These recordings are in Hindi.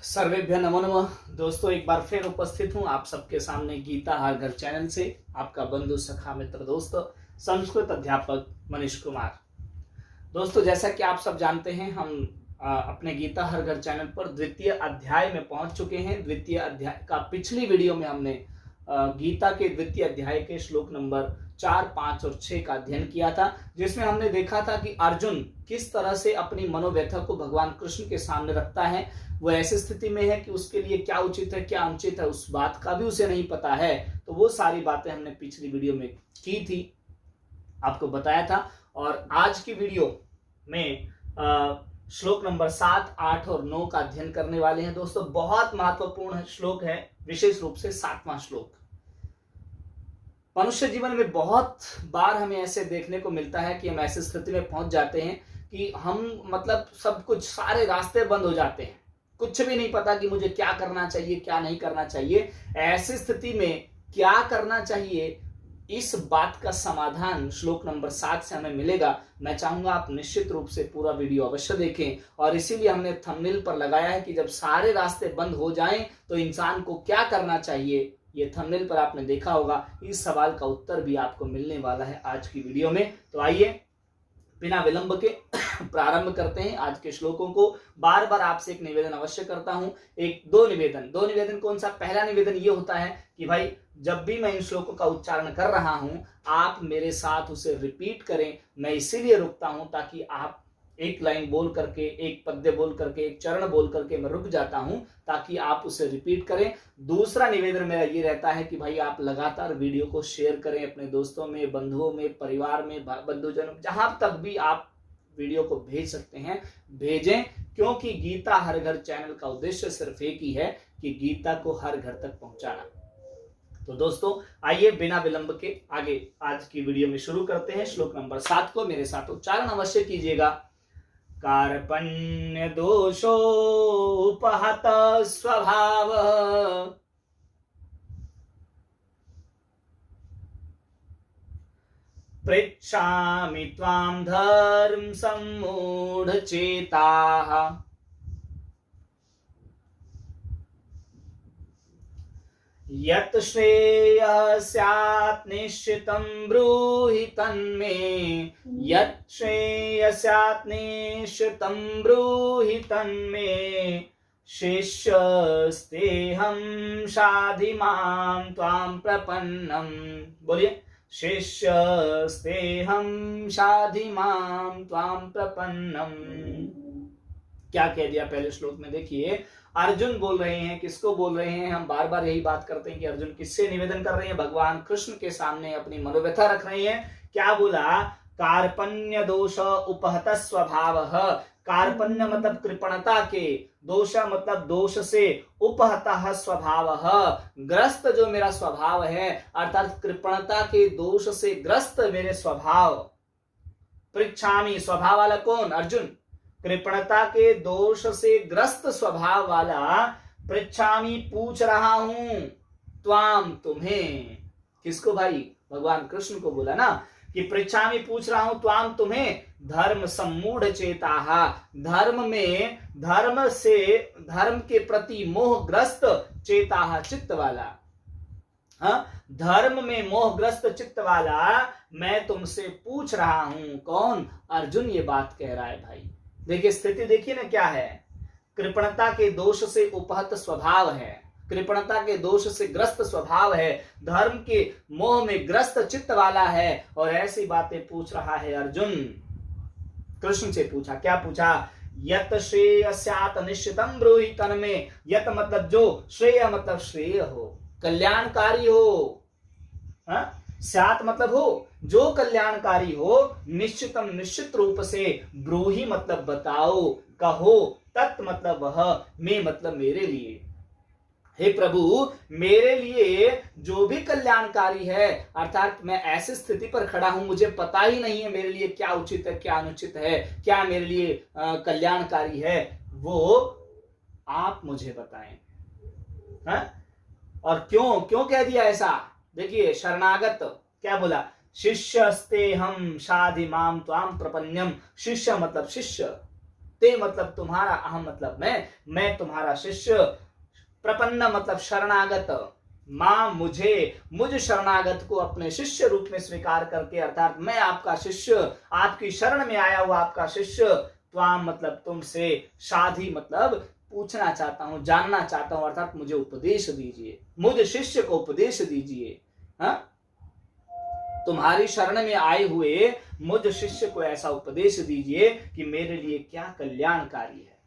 सर्वेभ्य नमो नमः। दोस्तों, एक बार फिर उपस्थित हूं आप सबके सामने गीता हर घर चैनल से। आपका बंधु सखा मित्र दोस्त संस्कृत अध्यापक मनीष कुमार। दोस्तों, जैसा कि आप सब जानते हैं, हम अपने गीता हर घर चैनल पर द्वितीय अध्याय में पहुंच चुके हैं। द्वितीय अध्याय का पिछली वीडियो में हमने गीता के द्वितीय अध्याय के श्लोक नंबर 4, 5 और 6 का अध्ययन किया था, जिसमें हमने देखा था कि अर्जुन किस तरह से अपनी मनोव्यथा को भगवान कृष्ण के सामने रखता है। वो ऐसी स्थिति में है कि उसके लिए क्या उचित है क्या अनुचित है उस बात का भी उसे नहीं पता है। तो वो सारी बातें हमने पिछली वीडियो में की थी, आपको बताया था। और आज की वीडियो में श्लोक नंबर 7, 8 और 9 का अध्ययन करने वाले हैं। दोस्तों, बहुत महत्वपूर्ण श्लोक है, विशेष रूप से 7वां श्लोक। मनुष्य जीवन में बहुत बार हमें ऐसे देखने को मिलता है कि हम ऐसी स्थिति में पहुंच जाते हैं कि हम सब कुछ, सारे रास्ते बंद हो जाते हैं, कुछ भी नहीं पता कि मुझे क्या करना चाहिए क्या नहीं करना चाहिए। ऐसी स्थिति में क्या करना चाहिए, इस बात का समाधान श्लोक नंबर 7 से हमें मिलेगा। मैं चाहूंगा आप निश्चित रूप से पूरा वीडियो अवश्य देखें, और इसीलिए हमने थंबनेल पर लगाया है कि जब सारे रास्ते बंद हो जाएं तो इंसान को क्या करना चाहिए। ये थंबनेल पर आपने देखा होगा। इस सवाल का उत्तर भी आपको मिलने वाला है आज की वीडियो में। तो आइए बिना विलंब के प्रारंभ करते हैं आज के श्लोकों को। बार बार आपसे एक निवेदन अवश्य करता हूं, दो निवेदन। कौन सा? पहला निवेदन ये होता है कि भाई, जब भी मैं इन श्लोकों का उच्चारण कर रहा हूं, आप मेरे साथ उसे रिपीट करें। मैं इसीलिए रुकता हूं ताकि आप एक लाइन बोल करके, एक पद्य बोल करके, एक चरण बोल करके मैं रुक जाता हूं ताकि आप उसे रिपीट करें। दूसरा निवेदन मेरा ये रहता है कि भाई, आप लगातार वीडियो को शेयर करें अपने दोस्तों में, बंधुओं में, परिवार में, बंधुजनों, जहां तक भी आप वीडियो को भेज सकते हैं भेजें, क्योंकि गीता हर घर चैनल का उद्देश्य सिर्फ एक ही है कि गीता को हर घर तक पहुंचाना। तो दोस्तों, आइए बिना विलंब के आगे आज की वीडियो में शुरू करते हैं। श्लोक नंबर 7 को मेरे साथ उच्चारण अवश्य कीजिएगा। कार्पण्य दोषोपहत स्वभाव पृच्छामि त्वां धर्म सम्मूढचेताः यत् श्रेयः स्यात् निश्चितं ब्रूहि तन्मे। यत् श्रेयः स्यात् निश्चितं ब्रूहि तन्मे। शिष्यस्तेऽहं शाधि मां त्वां प्रपन्नम्। बोलिए, शिष्यस्तेऽहं शाधि मां त्वां प्रपन्नम्। क्या कह दिया पहले श्लोक में? देखिए, अर्जुन बोल रहे हैं। किसको बोल रहे हैं? हम बार बार यही बात करते हैं कि अर्जुन किससे निवेदन कर रहे हैं? भगवान कृष्ण के सामने अपनी मनोव्यथा रख रहे हैं। क्या बोला? कार्पण्य दोष उपहत स्वभाव। कार्पण्य मतलब कृपणता के, दोष मतलब दोष से, उपहत स्वभाव, ग्रस्त जो मेरा स्वभाव है, अर्थात कृपणता के दोष से ग्रस्त मेरे स्वभाव। पृच्छामि, स्वभाव वाला कौन? अर्जुन। कृपणता के दोष से ग्रस्त स्वभाव वाला पृच्छामि, पूछ रहा हूं, त्वाम, तुम्हें। किसको भाई? भगवान कृष्ण को बोला ना कि पृच्छामि, पूछ रहा हूं, त्वाम, तुम्हें, धर्म सम्मूढ़ चेताहा, धर्म में, धर्म के प्रति मोहग्रस्त, चेताहा, चित्त वाला। धर्म में मोहग्रस्त चित्त वाला मैं तुमसे पूछ रहा हूं। कौन? अर्जुन ये बात कह रहा है भाई। देखिए, स्थिति देखिए ना क्या है। कृपणता के दोष से उपहत स्वभाव है, कृपणता के दोष से ग्रस्त स्वभाव है, धर्म के मोह में ग्रस्त चित्त वाला है, और ऐसी बातें पूछ रहा है अर्जुन। कृष्ण से पूछा। क्या पूछा? यत श्रेय स्यात् निश्चितं ब्रूहि तन्मे। यत मतलब जो, श्रेय मतलब श्रेय हो, कल्याणकारी हो, स्यात् मतलब हो, जो कल्याणकारी हो, निश्चितम निश्चित रूप से, ब्रूहि मतलब बताओ, कहो, तत् मतलब वह, में मतलब मेरे लिए। हे प्रभु, मेरे लिए जो भी कल्याणकारी है, अर्थात मैं ऐसी स्थिति पर खड़ा हूं, मुझे पता ही नहीं है मेरे लिए क्या उचित है क्या अनुचित है, क्या मेरे लिए कल्याणकारी है, वो आप मुझे बताएं। और क्यों कह दिया ऐसा? देखिए, शरणागत क्या बोला? शिष्यस्ते हम शाधि माम त्वाम प्रपन्नम। शिष्य मतलब शिष्य, ते मतलब तुम्हारा, अहम मतलब मैं तुम्हारा शिष्य, प्रपन्न मतलब शरणागत, मां मुझ शरणागत को अपने शिष्य रूप में स्वीकार करके, अर्थात मैं आपका शिष्य, आपकी शरण में आया हुआ आपका शिष्य, त्वाम मतलब तुमसे, शाधी मतलब पूछना चाहता हूं, जानना चाहता हूं, अर्थात मुझे उपदेश दीजिए, मुझ शिष्य को उपदेश दीजिए। हाँ, तुम्हारी शरण में आए हुए मुझ शिष्य को ऐसा उपदेश दीजिए कि मेरे लिए क्या कल्याणकारी है।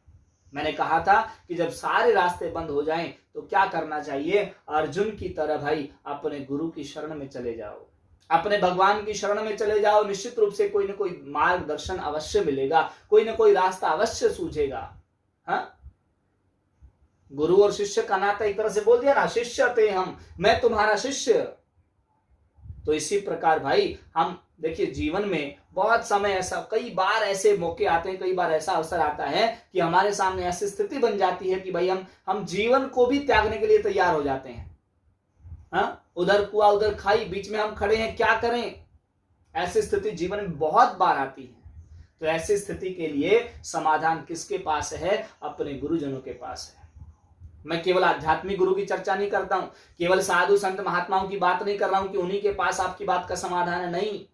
मैंने कहा था कि जब सारे रास्ते बंद हो जाएं तो क्या करना चाहिए, अर्जुन की तरह भाई अपने गुरु की शरण में चले जाओ, अपने भगवान की शरण में चले जाओ। निश्चित रूप से कोई ना कोई मार्गदर्शन अवश्य मिलेगा, कोई ना कोई रास्ता अवश्य सूझेगा। हाँ, गुरु और शिष्य का नाता एक तरह से बोल दिया ना, शिष्य थे हम, मैं तुम्हारा शिष्य। तो इसी प्रकार भाई हम देखिए जीवन में बहुत समय ऐसा, कई बार ऐसे मौके आते हैं, कई बार ऐसा अवसर आता है कि हमारे सामने ऐसी स्थिति बन जाती है कि भाई हम जीवन को भी त्यागने के लिए तैयार हो जाते हैं। हाँ, उधर कुआ उधर खाई, बीच में हम खड़े हैं, क्या करें। ऐसी स्थिति जीवन में बहुत बार आती है। तो ऐसी स्थिति के लिए समाधान किसके पास है, अपने गुरुजनों के पास है। मैं केवल आध्यात्मिक गुरु की चर्चा नहीं करता हूं, केवल साधु संत महात्माओं की बात नहीं कर रहा हूं कि उन्हीं के पास आपकी बात का समाधान है, नहीं।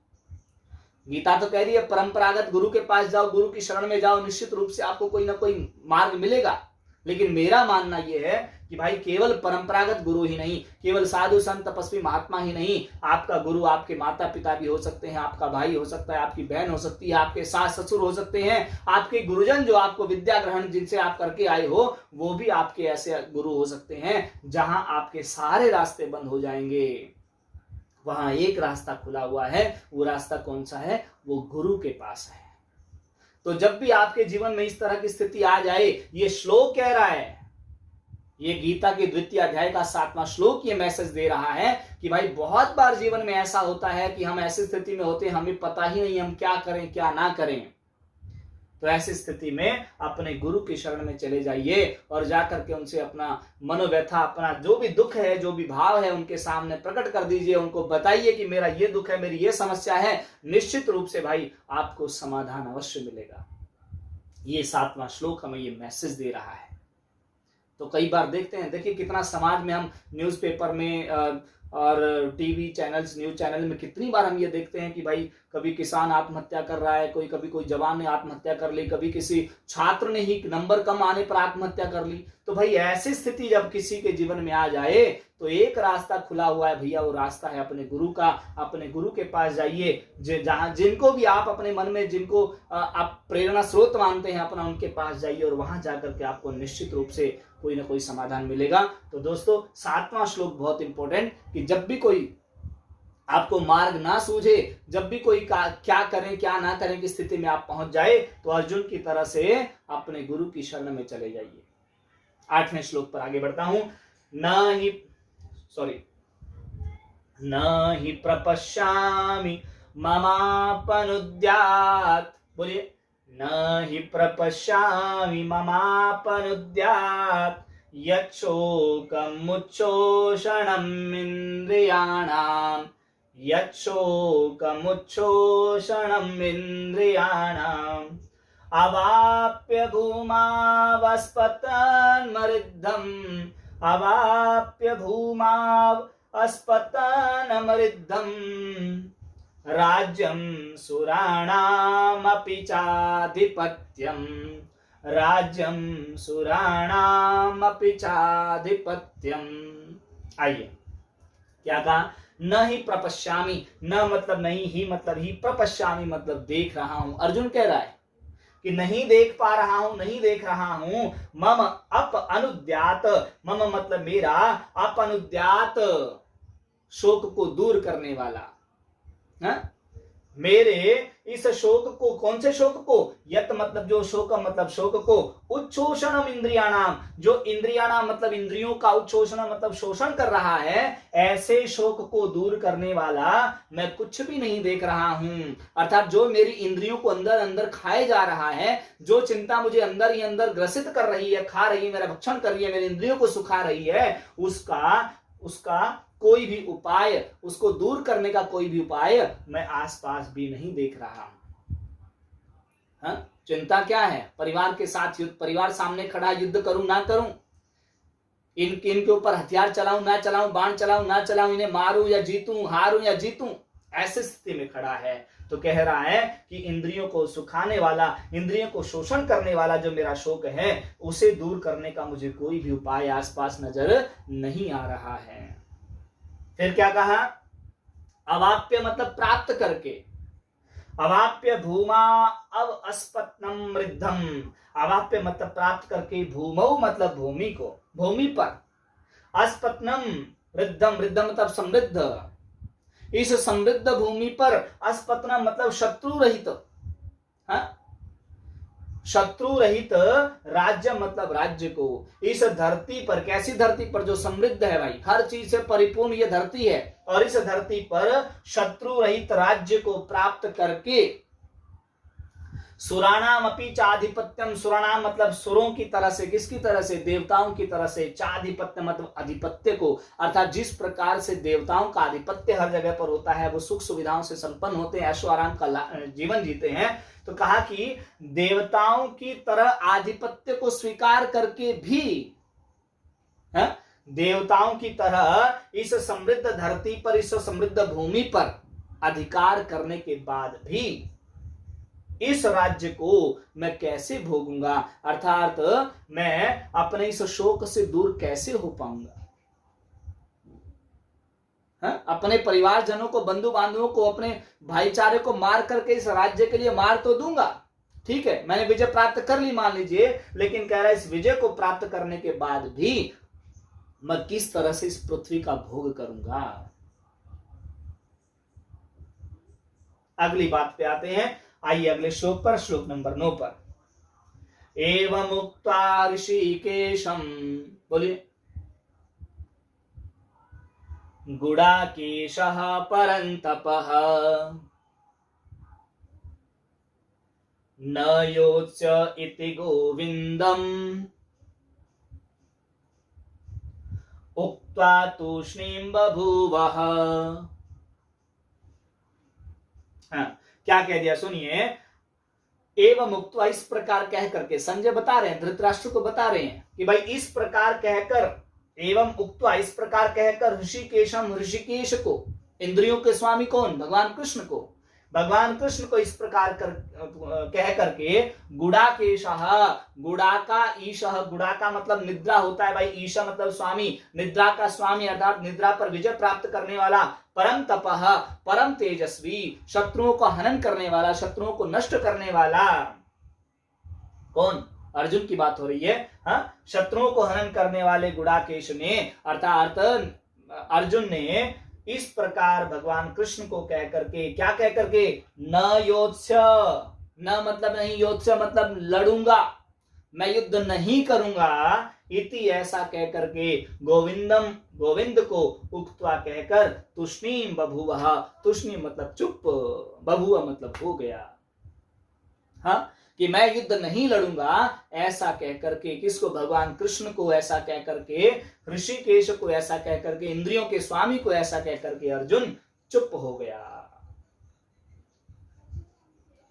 गीता तो कह रही है परंपरागत गुरु के पास जाओ, गुरु की शरण में जाओ, निश्चित रूप से आपको कोई ना कोई मार्ग मिलेगा। लेकिन मेरा मानना यह है कि भाई केवल परंपरागत गुरु ही नहीं, केवल साधु संत तपस्वी महात्मा ही नहीं, आपका गुरु आपके माता पिता भी हो सकते हैं, आपका भाई हो सकता है, आपकी बहन हो सकती है, आपके सास ससुर हो सकते हैं, आपके गुरुजन जो आपको विद्या ग्रहण जिनसे आप करके आए हो, वो भी आपके ऐसे गुरु हो सकते हैं। जहां आपके सारे रास्ते बंद हो जाएंगे वहां एक रास्ता खुला हुआ है। वो रास्ता कौन सा है, वो गुरु के पास है। तो जब भी आपके जीवन में इस तरह की स्थिति आ जाए, ये श्लोक कह रहा है, ये गीता के द्वितीय अध्याय का 7वां श्लोक ये मैसेज दे रहा है कि भाई बहुत बार जीवन में ऐसा होता है कि हम ऐसी स्थिति में होते हैं, हमें पता ही नहीं हम क्या करें क्या ना करें। तो ऐसी स्थिति में अपने गुरु की शरण में चले जाइए और जाकर के उनसे अपना मनोव्यथा, अपना जो भी दुख है, जो भी भाव है, उनके सामने प्रकट कर दीजिए। उनको बताइए कि मेरा ये दुख है, मेरी ये समस्या है। निश्चित रूप से भाई आपको समाधान अवश्य मिलेगा। ये 7वां श्लोक हमें ये मैसेज दे रहा है। तो कई बार देखते हैं, देखिए कितना समाज में हम न्यूज़पेपर में और टीवी चैनल्स, न्यूज चैनल में कितनी बार हम ये देखते हैं कि भाई कभी किसान आत्महत्या कर रहा है, कोई जवान ने आत्महत्या कर ली, कभी किसी छात्र ने ही नंबर कम आने पर आत्महत्या कर ली। तो भाई ऐसी स्थिति जब किसी के जीवन में आ जाए तो एक रास्ता खुला हुआ है भैया, वो रास्ता है अपने गुरु का। अपने गुरु के पास जाइए, जहां जिनको भी आप अपने मन में जिनको आप प्रेरणा स्रोत मानते हैं अपना, उनके पास जाइए और वहां जाकर के आपको निश्चित रूप से कोई ना कोई समाधान मिलेगा। तो दोस्तों 7वां श्लोक बहुत इंपॉर्टेंट, कि जब भी कोई आपको मार्ग ना सूझे, जब भी कोई क्या करें क्या ना करें की स्थिति में आप पहुंच जाए, तो अर्जुन की तरह से अपने गुरु की शरण में चले जाइए। 8वें श्लोक पर आगे बढ़ता हूं। न हि प्रपश्यामि ममापनुद्यात्, बोलिए, न हि प्रपश्यामि ममापनुद्यात् यच्छोकमुच्छोषणम् इन्द्रियाणाम्, यच्छोकमुच्छोषणम् इन्द्रियाणाम् अवाप्य भूमावस्पतन्मरिद्धम्, अवाप्य भूमावस्पतन्मरिद्धम् राज्यं सुराणामपि चाधिपत्यम्, राज्यं सुराणामपि चाधिपत्यम्। आइए, क्या कहा, न ही प्रपश्यामि, न मतलब नहीं, ही मतलब ही, प्रपश्यामि मतलब देख रहा हूं। अर्जुन कह रहा है कि नहीं देख पा रहा हूं, नहीं देख रहा हूं। मम अप अनुद्यात, मम मतलब मेरा, अप अनुद्यात शोक को दूर करने वाला, मेरे इस शोक को, कौन से शोक को, यत मतलब जो, शोक मतलब शोक को, उच्छोषणम इंद्रियाणाम, जो इंद्रियाणाम मतलब इंद्रियों का, उच्छोषण मतलब शोषण कर रहा है, ऐसे शोक को दूर करने वाला मैं कुछ भी नहीं देख रहा हूं। अर्थात जो मेरी इंद्रियों को अंदर अंदर खाए जा रहा है, जो चिंता मुझे अंदर ही अंदर ग्रसित कर रही है, खा रही है, मेरा भक्षण कर रही है, मेरी इंद्रियों को सुखा रही है, उसका कोई भी उपाय, उसको दूर करने का कोई भी उपाय मैं आसपास भी नहीं देख रहा हूं। चिंता क्या है? परिवार के साथ युद्ध, परिवार सामने खड़ा, युद्ध करूं ना करूं, इनके ऊपर हथियार चलाऊं ना चलाऊं, बाण चलाऊं ना चलाऊं, इन्हें मारूं या जीतूं, हारूं या जीतूं, ऐसी स्थिति में खड़ा है। तो कह रहा है कि इंद्रियों को सुखाने वाला, इंद्रियों को शोषण करने वाला जो मेरा शोक है, उसे दूर करने का मुझे कोई भी उपाय आसपास नजर नहीं आ रहा है। फिर क्या कहा? अवाप्य मतलब प्राप्त करके, अवाप्य भूमा अव अस्पत्नम वृद्धम, अवाप्य मतलब प्राप्त करके, भूमौ मतलब भूमि को, भूमि पर, अस्पत्नम वृद्धम, वृद्धम मतलब समृद्ध, इस समृद्ध भूमि पर, अस्पत्नम मतलब शत्रु रहित, शत्रु रहित राज्य मतलब राज्य को, इस धरती पर, कैसी धरती पर? जो समृद्ध है भाई, हर चीज से परिपूर्ण ये धरती है, और इस धरती पर शत्रु रहित राज्य को प्राप्त करके, सुराणाम अपि चाधिपत्यम, सुराणाम मतलब सुरों की तरह से, किसकी तरह से? देवताओं की तरह से, चाधिपत्य मतलब अधिपत्य को, अर्थात जिस प्रकार से देवताओं का अधिपत्य हर जगह पर होता है, वो सुख सुविधाओं से संपन्न होते हैं, ऐशो आराम का जीवन जीते हैं। तो कहा कि देवताओं की तरह आधिपत्य को स्वीकार करके भी, देवताओं की तरह इस समृद्ध धरती पर, इस समृद्ध भूमि पर अधिकार करने के बाद भी इस राज्य को मैं कैसे भोगूंगा, अर्थात मैं अपने इस शोक से दूर कैसे हो पाऊंगा? अपने परिवारजनों को, बंधु बांधवों को, अपने भाईचारे को मार करके इस राज्य के लिए मार तो दूंगा, ठीक है, मैंने विजय प्राप्त कर ली मान लीजिए, लेकिन कह रहा है इस विजय को प्राप्त करने के बाद भी मैं किस तरह से इस पृथ्वी का भोग करूंगा। अगली बात पे आते हैं, आइए अगले श्लोक पर, श्लोक नंबर 9 पर। एवं उक्त्वा ऋषिकेशम, बोलिए, गुडाकेशः परन्तपः न योत्स्य इति गोविन्दम् उक्त्वा तूष्णीं बभूवः। क्या कह दिया सुनिए, एवं उक्त्वा, इस प्रकार कह करके, संजय बता रहे हैं, धृतराष्ट्र को बता रहे हैं कि भाई इस प्रकार कहकर, एवं उक्त्वा इस प्रकार कहकर, ऋषिकेशम ऋषिकेश को, इंद्रियों के स्वामी कौन? भगवान कृष्ण को, भगवान कृष्ण को इस प्रकार कह करके, गुडाकेशः, गुडाका ईशः, गुडाका मतलब निद्रा होता है भाई, ईशा मतलब स्वामी, निद्रा का स्वामी अर्थात निद्रा पर विजय प्राप्त करने वाला, परम तपः परम तेजस्वी, शत्रुओं को हनन करने वाला, शत्रुओं को नष्ट करने वाला, कौन? अर्जुन की बात हो रही है। शत्रुओं को हनन करने वाले गुडाकेश ने, अर्थात अर्जुन ने इस प्रकार भगवान कृष्ण को कह करके, क्या कह करके? न योत्स्य, न मतलब नहीं, योत्स्य मतलब लड़ूंगा, मैं युद्ध नहीं करूंगा, इति ऐसा कह करके, गोविंदम गोविंद को, उक्त्वा कहकर, तुष्णीम बभूवः, तुष्णीम मतलब चुप, बभूव मतलब हो गया, कि मैं युद्ध नहीं लड़ूंगा, ऐसा कह करके, किसको? भगवान कृष्ण को ऐसा कह करके, ऋषिकेश को ऐसा कह करके, इंद्रियों के स्वामी को ऐसा कह करके अर्जुन चुप हो गया।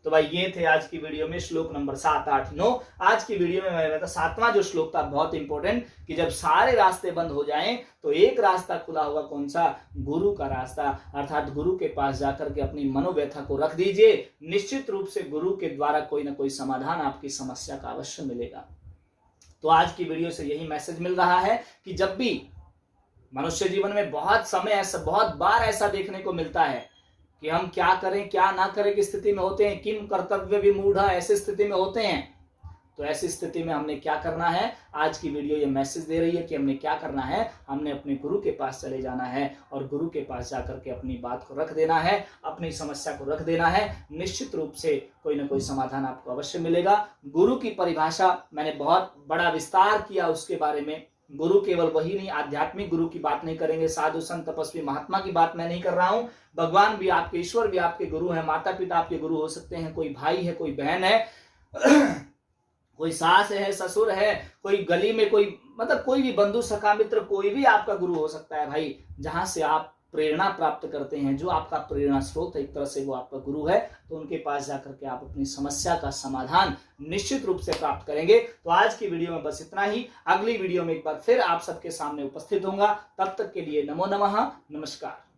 तो भाई ये थे आज की वीडियो में श्लोक नंबर 7, 8, 9। आज की वीडियो में मैंने बताया 7वां जो श्लोक था बहुत इंपॉर्टेंट, कि जब सारे रास्ते बंद हो जाएं तो एक रास्ता खुला होगा, कौन सा? गुरु का रास्ता, अर्थात गुरु के पास जाकर के अपनी मनोव्यथा को रख दीजिए, निश्चित रूप से गुरु के द्वारा कोई ना कोई समाधान आपकी समस्या का अवश्य मिलेगा। तो आज की वीडियो से यही मैसेज मिल रहा है कि जब भी मनुष्य जीवन में बहुत समय ऐसा, बहुत बार ऐसा देखने को मिलता है कि हम क्या करें क्या ना करें की स्थिति में होते हैं, किम कर्तव्य विमूढ़ ऐसी स्थिति में होते हैं। तो ऐसी स्थिति में हमने क्या करना है, आज की वीडियो ये मैसेज दे रही है कि हमने क्या करना है, हमने अपने गुरु के पास चले जाना है और गुरु के पास जाकर के अपनी बात को रख देना है, अपनी समस्या को रख देना है। निश्चित रूप से कोई ना कोई समाधान आपको अवश्य मिलेगा। गुरु की परिभाषा मैंने बहुत बड़ा विस्तार किया उसके बारे में। गुरु केवल वही नहीं, आध्यात्मिक गुरु की बात नहीं करेंगे, साधु संत तपस्वी महात्मा की बात मैं नहीं कर रहा हूं। भगवान भी आपके, ईश्वर भी आपके गुरु हैं, माता पिता आपके गुरु हो सकते हैं, कोई भाई है, कोई बहन है, कोई सास है, ससुर है, कोई गली में कोई, मतलब कोई भी बंधु सखा मित्र, कोई भी आपका गुरु हो सकता है भाई, जहां से आप प्रेरणा प्राप्त करते हैं, जो आपका प्रेरणा स्रोत है, एक तरह से वो आपका गुरु है, तो उनके पास जाकर के आप अपनी समस्या का समाधान निश्चित रूप से प्राप्त करेंगे। तो आज की वीडियो में बस इतना ही। अगली वीडियो में एक बार फिर आप सबके सामने उपस्थित होऊंगा। तब तक के लिए नमो नमः, नमस्कार।